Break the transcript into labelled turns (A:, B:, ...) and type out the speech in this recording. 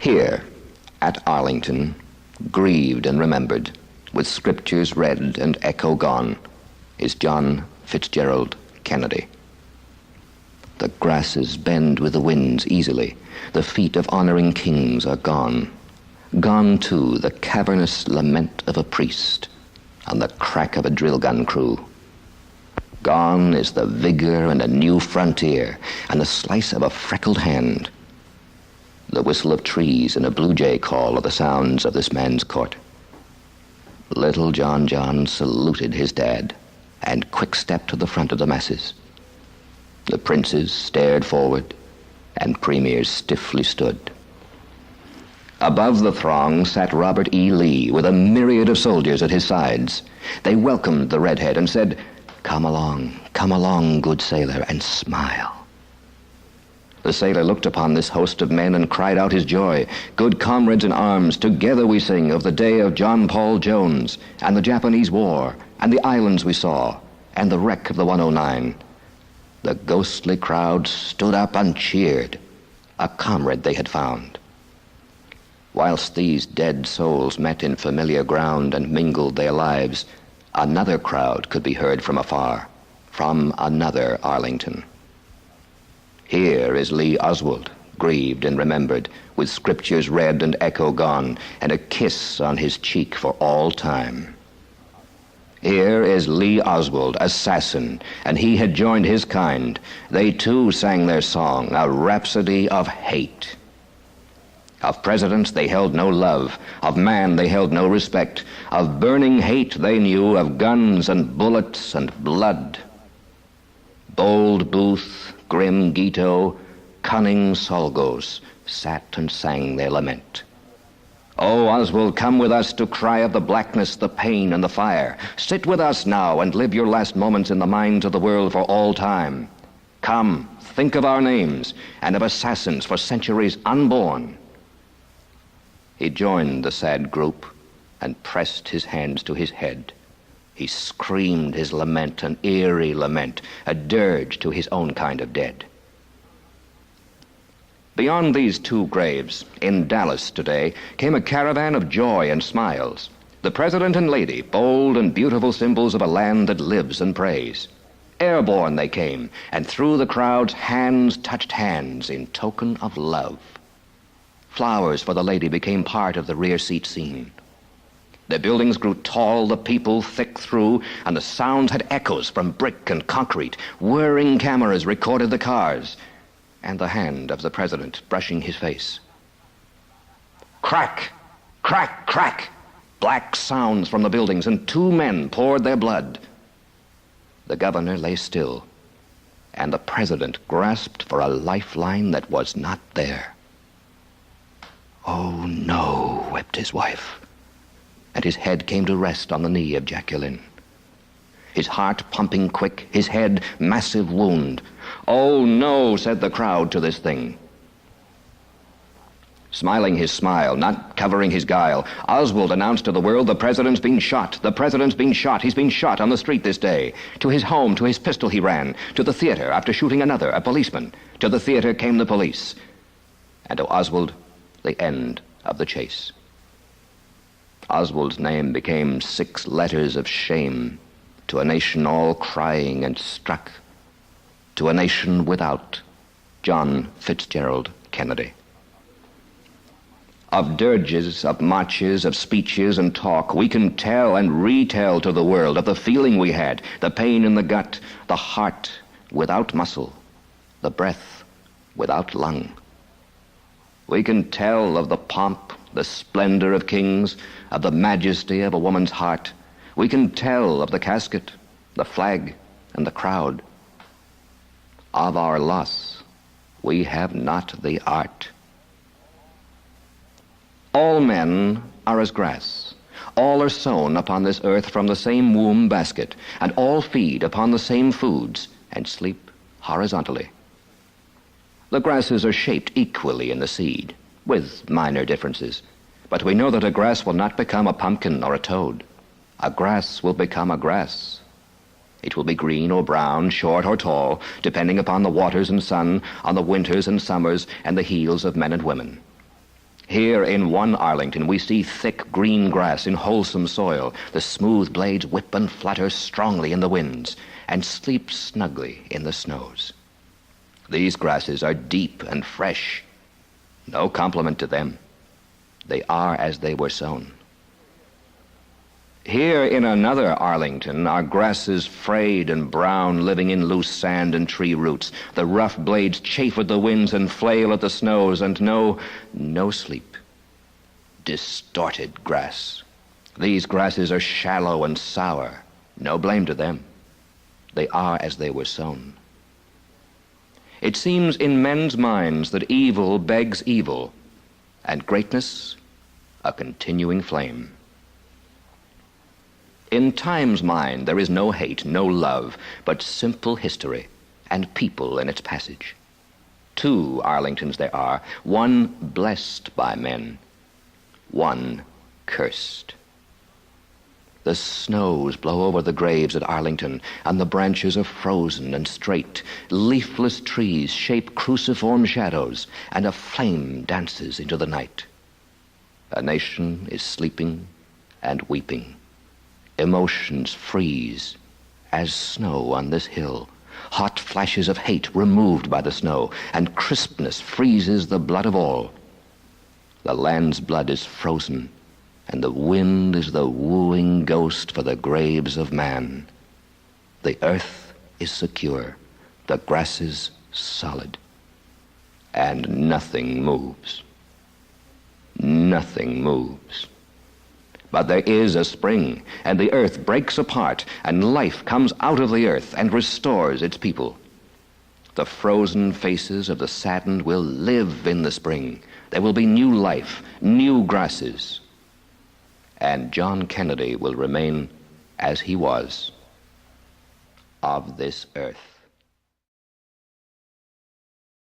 A: Here, at Arlington, grieved and remembered, with scriptures read and echo gone, is John Fitzgerald Kennedy. The grasses bend with the winds easily. The feet of honoring kings are gone. Gone, too, the cavernous lament of a priest and the crack of a drill gun crew. Gone is the vigor and a new frontier and the slice of a freckled hand. The whistle of trees and a blue jay call are the sounds of this man's court. Little John saluted his dad and quick-stepped to the front of the masses. The princes stared forward, and premiers stiffly stood. Above the throng sat Robert E. Lee with a myriad of soldiers at his sides. They welcomed the redhead and said, come along, good sailor, and smile." The sailor looked upon this host of men and cried out his joy. "Good comrades in arms, together we sing of the day of John Paul Jones, and the Japanese War, and the islands we saw, and the wreck of the 109. The ghostly crowd stood up and cheered, a comrade they had found. Whilst these dead souls met in familiar ground and mingled their lives, another crowd could be heard from afar, from another Arlington. Here is Lee Oswald, grieved and remembered, with scriptures read and echo gone, and a kiss on his cheek for all time. Here is Lee Oswald, assassin, and he had joined his kind. They too sang their song, a rhapsody of hate. Of presidents they held no love, of man they held no respect, of burning hate they knew, of guns and bullets and blood. Bold Booth, grim Guiteau, cunning Solgos sat and sang their lament. "Oh, Oswald, come with us to cry of the blackness, the pain, and the fire. Sit with us now and live your last moments in the minds of the world for all time. Come, think of our names and of assassins for centuries unborn." He joined the sad group and pressed his hands to his head. He screamed his lament, an eerie lament, a dirge to his own kind of dead. Beyond these two graves, in Dallas today, came a caravan of joy and smiles. The president and lady, bold and beautiful symbols of a land that lives and prays. Airborne they came, and through the crowds hands touched hands in token of love. Flowers for the lady became part of the rear seat scene. The buildings grew tall, the people thick through, and the sounds had echoes from brick and concrete. Whirring cameras recorded the cars and the hand of the president brushing his face. Crack, crack, crack! Black sounds from the buildings, and two men poured their blood. The governor lay still, and the president grasped for a lifeline that was not there. "Oh, no," wept his wife, and his head came to rest on the knee of Jacqueline. His heart pumping quick, his head massive wound. "Oh, no," said the crowd to this thing. Smiling his smile, not covering his guile, Oswald announced to the world, "The president's been shot. The president's been shot. He's been shot on the street this day." To his home, to his pistol he ran. To the theater, after shooting another, a policeman. To the theater came the police. And to Oswald, the end of the chase. Oswald's name became 6 letters of shame to a nation all crying and struck, to a nation without John Fitzgerald Kennedy. Of dirges, of marches, of speeches and talk, we can tell and retell to the world of the feeling we had, the pain in the gut, the heart without muscle, the breath without lung. We can tell of the pomp, the splendor of kings, of the majesty of a woman's heart. We can tell of the casket, the flag, and the crowd. Of our loss, we have not the art. All men are as grass. All are sown upon this earth from the same womb basket, and all feed upon the same foods and sleep horizontally. The grasses are shaped equally in the seed, with minor differences, but we know that a grass will not become a pumpkin or a toad. A grass will become a grass. It will be green or brown, short or tall, depending upon the waters and sun, on the winters and summers, and the heels of men and women. Here in one Arlington, we see thick green grass in wholesome soil. The smooth blades whip and flutter strongly in the winds and sleep snugly in the snows. These grasses are deep and fresh. No compliment to them. They are as they were sown. Here in another Arlington are grasses frayed and brown, living in loose sand and tree roots. The rough blades chafe at the winds and flail at the snows, and no sleep. Distorted grass. These grasses are shallow and sour. No blame to them. They are as they were sown. It seems in men's minds that evil begs evil, and greatness a continuing flame. In time's mind there is no hate, no love, but simple history and people in its passage. 2 Arlingtons there are, one blessed by men, one cursed. The snows blow over the graves at Arlington, and the branches are frozen and straight. Leafless trees shape cruciform shadows, and a flame dances into the night. A nation is sleeping and weeping. Emotions freeze as snow on this hill. Hot flashes of hate removed by the snow, and crispness freezes the blood of all. The land's blood is frozen, and the wind is the wooing ghost for the graves of man. The earth is secure, the grasses solid, and nothing moves. Nothing moves. But there is a spring, and the earth breaks apart, and life comes out of the earth and restores its people. The frozen faces of the saddened will live in the spring. There will be new life, new grasses. And John Kennedy will remain as he was, of this earth.